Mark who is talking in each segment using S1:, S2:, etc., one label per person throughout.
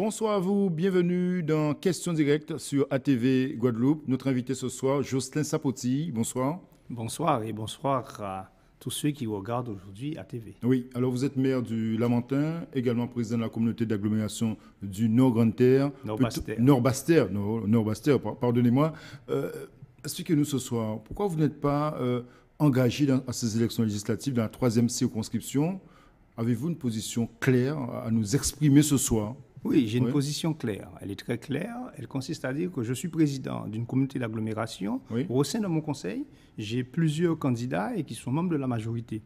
S1: Bonsoir à vous, bienvenue dans Questions directes sur ATV Guadeloupe. Notre invité ce soir, Jocelyn Sapoti. Bonsoir.
S2: Bonsoir et bonsoir à tous ceux qui regardent aujourd'hui ATV.
S1: Oui, alors vous êtes maire du Lamentin, également président de la communauté d'agglomération du Nord-Grande-Terre.
S2: Nord-Bastère.
S1: Nord-Bastère, pardonnez-moi. Expliquez-nous ce soir, pourquoi vous n'êtes pas engagé à ces élections législatives dans la 3e circonscription? Avez-vous une position claire à nous exprimer ce soir?
S2: Oui, j'ai une position claire. Elle est très claire. Elle consiste à dire que je suis président d'une communauté d'agglomération.
S1: Oui.
S2: Au sein de mon conseil, j'ai plusieurs candidats et qui sont membres de la majorité.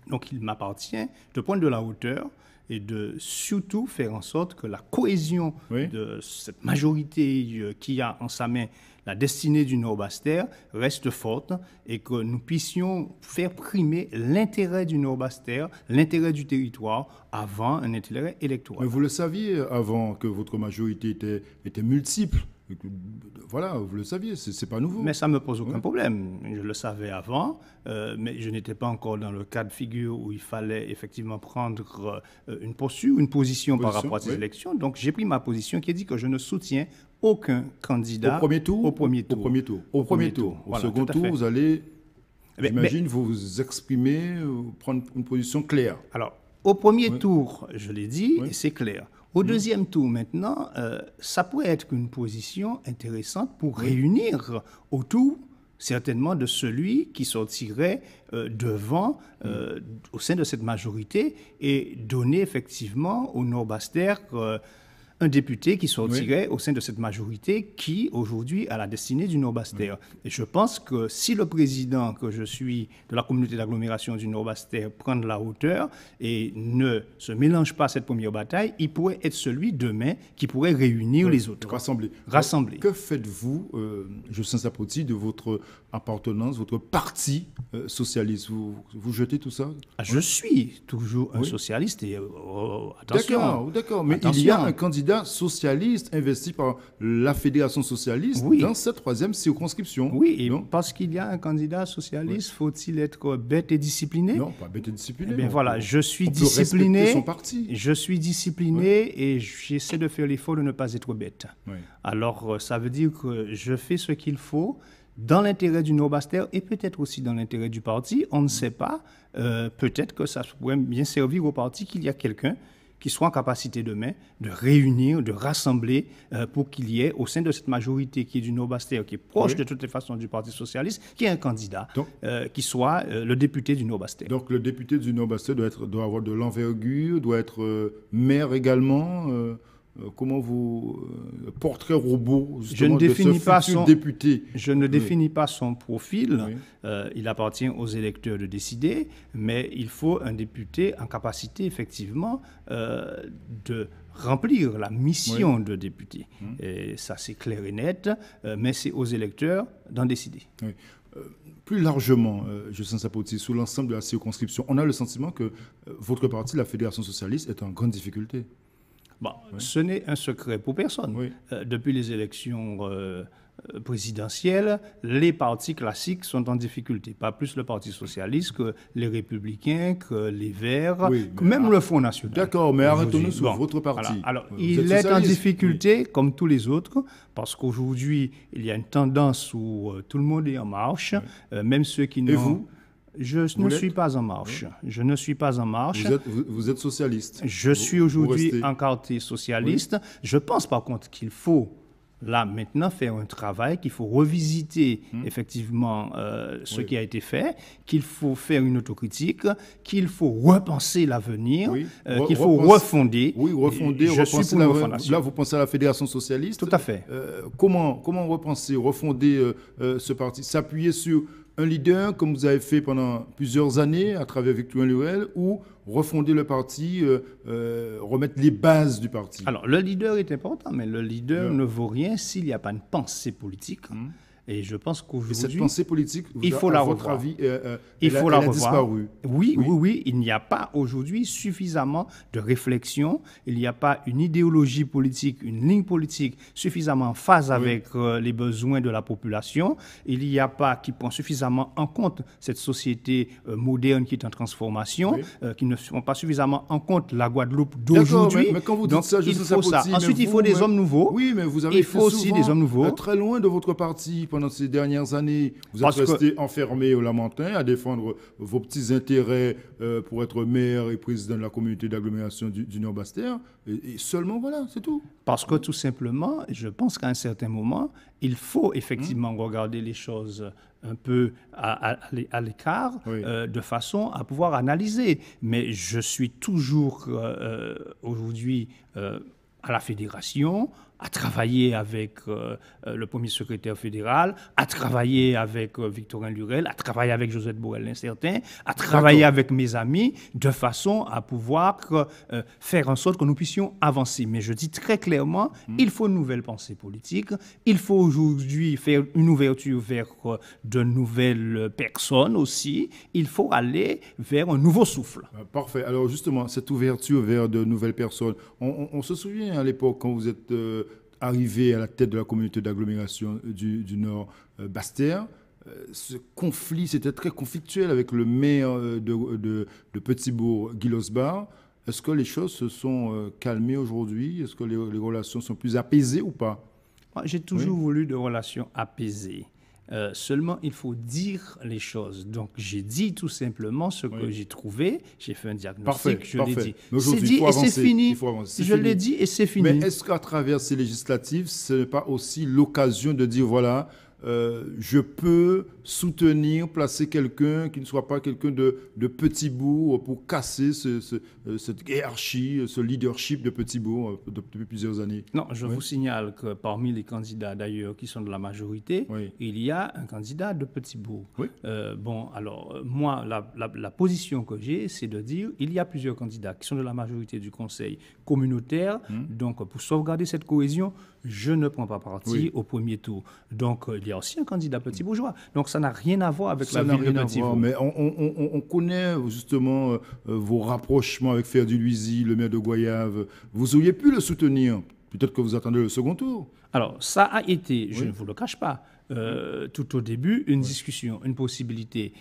S2: Donc, il m'appartient de prendre de la hauteur et de surtout faire en sorte que la cohésion de cette majorité qui a en sa main la destinée du Nord-Bastère reste forte et que nous puissions faire primer l'intérêt du Nord-Bastère, l'intérêt du territoire avant un intérêt électoral.
S1: Mais vous le saviez avant que votre majorité était multiple. Voilà, vous le saviez, c'est pas nouveau.
S2: Mais ça ne me pose aucun problème. Je le savais avant, mais je n'étais pas encore dans le cas de figure où il fallait effectivement prendre une position par rapport à ces élections. Donc j'ai pris ma position qui dit que je ne soutiens aucun candidat
S1: au premier tour.
S2: Au premier tour.
S1: Au second tour, vous allez, j'imagine, vous exprimer, prendre une position claire.
S2: Alors, au premier tour, je l'ai dit, et c'est clair. Au deuxième tour, maintenant, ça pourrait être une position intéressante pour réunir autour, certainement, de celui qui sortirait devant, au sein de cette majorité, et donner effectivement au Nord-Bastère un député qui sortirait au sein de cette majorité qui, aujourd'hui, a la destinée du Nord-Bastère. Et je pense que si le président que je suis de la communauté d'agglomération du Nord-Bastère prend de la hauteur et ne se mélange pas à cette première bataille, il pourrait être celui demain qui pourrait réunir les autres.
S1: Rassembler.
S2: Rassembler.
S1: Que faites-vous, Jocelyn Sapoti, de votre appartenance, votre parti socialiste? Vous jetez tout ça?
S2: Je suis toujours un socialiste et attention.
S1: D'accord. Mais il y a un candidat socialiste investi par la Fédération socialiste dans cette 3e circonscription.
S2: Oui, et parce qu'il y a un candidat socialiste, faut-il être bête et discipliné?
S1: Non, pas bête et discipliné.
S2: Eh bien voilà, je suis discipliné.
S1: Son parti.
S2: Je suis discipliné et j'essaie de faire l'effort de ne pas être bête. Alors, ça veut dire que je fais ce qu'il faut dans l'intérêt du Nord-Bastère et peut-être aussi dans l'intérêt du parti. On ne sait pas. Peut-être que ça pourrait bien servir au parti qu'il y a quelqu'un qui soit en capacité demain de réunir, de rassembler pour qu'il y ait au sein de cette majorité qui est du Nord-Bastère, qui est proche de toutes les façons du Parti socialiste, qui est un candidat qui soit le député du Nord-Bastère.
S1: Donc le député du Nord-Bastère doit avoir de l'envergure, doit être maire également. Comment vous portrait robot justement, de ce futur député?
S2: Je ne définis pas son profil. Il appartient aux électeurs de décider, mais il faut un député en capacité effectivement de remplir la mission de député. Et ça c'est clair et net, mais c'est aux électeurs d'en décider.
S1: Plus largement, Jocelyn Sapoti, sous l'ensemble de la circonscription, on a le sentiment que votre parti, la Fédération socialiste, est en grande difficulté.
S2: Bon, ce n'est un secret pour personne. Depuis les élections présidentielles, les partis classiques sont en difficulté. Pas plus le Parti socialiste que les Républicains, que les Verts, que même le Front national.
S1: D'accord, mais arrêtons-nous sur votre parti.
S2: Alors il est en difficulté, comme tous les autres, parce qu'aujourd'hui, il y a une tendance où tout le monde est en marche, même ceux qui n'ont...
S1: Et vous ?
S2: Je ne suis pas en marche. Je ne suis pas en marche.
S1: Vous êtes socialiste.
S2: Je suis aujourd'hui encarté socialiste. Je pense par contre qu'il faut, là maintenant, faire un travail, qu'il faut revisiter effectivement ce qui a été fait, qu'il faut faire une autocritique, qu'il faut repenser l'avenir, qu'il faut refonder.
S1: Oui, refonder,
S2: je suis pour une refondation.
S1: Là, vous pensez à la Fédération socialiste.
S2: Tout à fait.
S1: Comment repenser, refonder ce parti? S'appuyer sur un leader, comme vous avez fait pendant plusieurs années à travers Victorien Lurel, ou refonder le parti, remettre les bases du parti?
S2: Alors, le leader est important, mais le leader ne vaut rien s'il n'y a pas une pensée politique. Et je pense qu'aujourd'hui...
S1: Cette pensée politique,
S2: il faut la revoir.
S1: Avis,
S2: il faut la revoir.
S1: Disparu.
S2: Oui. Il n'y a pas aujourd'hui suffisamment de réflexion. Il n'y a pas une idéologie politique, une ligne politique suffisamment en phase avec les besoins de la population. Il n'y a pas qui prend suffisamment en compte cette société moderne qui est en transformation, qui ne prend pas suffisamment en compte la Guadeloupe d'aujourd'hui.
S1: Mais quand vous dites ça,
S2: il faut ça. Ensuite, il faut des hommes nouveaux.
S1: Oui, mais vous avez
S2: été aussi des hommes nouveaux.
S1: Très loin de votre parti pendant ces dernières années. Vous êtes resté enfermé au Lamentin à défendre vos petits intérêts pour être maire et président de la communauté d'agglomération du Nord-Bastère. Et seulement, voilà, c'est tout.
S2: Parce que tout simplement, je pense qu'à un certain moment, il faut effectivement regarder les choses un peu à l'écart, de façon à pouvoir analyser. Mais je suis toujours aujourd'hui à la fédération, à travailler avec le premier secrétaire fédéral, à travailler avec Victorin Lurel, à travailler avec Josette Borel l'incertain, à travailler avec mes amis, de façon à pouvoir faire en sorte que nous puissions avancer. Mais je dis très clairement, il faut une nouvelle pensée politique, il faut aujourd'hui faire une ouverture vers de nouvelles personnes aussi, il faut aller vers un nouveau souffle.
S1: Parfait. Alors justement, cette ouverture vers de nouvelles personnes, on se souvient à l'époque quand vous êtes arrivé à la tête de la communauté d'agglomération du Nord-Bastère, ce conflit, c'était très conflictuel avec le maire de Petit-Bourg, Guy Losbar. Est-ce que les choses se sont calmées aujourd'hui? Est-ce que les relations sont plus apaisées ou pas?
S2: J'ai toujours voulu de relations apaisées. Seulement, il faut dire les choses. Donc, j'ai dit tout simplement ce que j'ai trouvé. J'ai fait un diagnostic, je l'ai dit. C'est dit et c'est fini. Je l'ai dit et c'est fini.
S1: Mais est-ce qu'à travers ces législatives, ce n'est pas aussi l'occasion de dire, voilà, je peux soutenir, placer quelqu'un qui ne soit pas quelqu'un de Petit-Bourg pour casser cette hiérarchie, ce leadership de Petit-Bourg depuis plusieurs années?
S2: Non, je vous signale que parmi les candidats d'ailleurs qui sont de la majorité, il y a un candidat de Petit-Bourg. Bon, alors moi, la position que j'ai, c'est de dire il y a plusieurs candidats qui sont de la majorité du conseil communautaire. Donc, pour sauvegarder cette cohésion, je ne prends pas parti au premier tour. Donc, il y a aussi un candidat petit-bourgeois. Donc, ça n'a rien à voir avec la ville de Petit-Bourg.
S1: Mais on connaît justement vos rapprochements avec Ferdi Luizy, le maire de Goyave. Vous auriez pu le soutenir. Peut-être que vous attendez le second tour.
S2: Alors, ça a été, je ne vous le cache pas, tout au début, une discussion, une possibilité,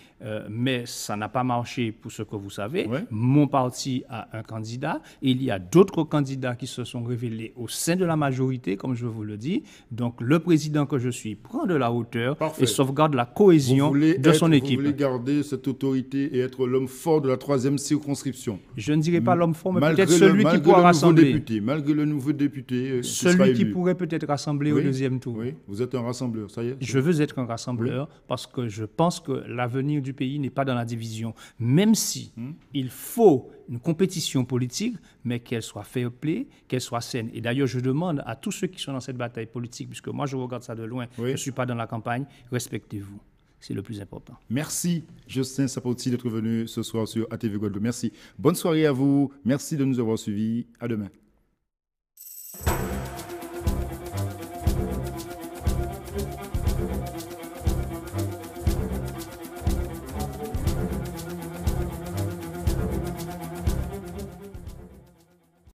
S2: mais ça n'a pas marché pour ce que vous savez. Mon parti a un candidat, et il y a d'autres candidats qui se sont révélés au sein de la majorité, comme je vous le dis. Donc, le président que je suis prend de la hauteur et sauvegarde la cohésion de son équipe.
S1: Vous voulez garder cette autorité et être l'homme fort de la 3e circonscription?
S2: Je ne dirais pas l'homme fort, mais peut-être celui qui pourra rassembler.
S1: Malgré le nouveau député.
S2: Celui qui pourrait peut-être rassembler au deuxième tour.
S1: Oui, vous êtes un rassembleur, ça y est.
S2: Je veux être un rassembleur parce que je pense que l'avenir du pays n'est pas dans la division. Même si il faut une compétition politique, mais qu'elle soit fair play, qu'elle soit saine. Et d'ailleurs, je demande à tous ceux qui sont dans cette bataille politique, puisque moi je regarde ça de loin, je ne suis pas dans la campagne, respectez-vous. C'est le plus important.
S1: Merci, Justin Sapoti, d'être venu ce soir sur ATV Guadeloupe. Merci. Bonne soirée à vous. Merci de nous avoir suivis. À demain.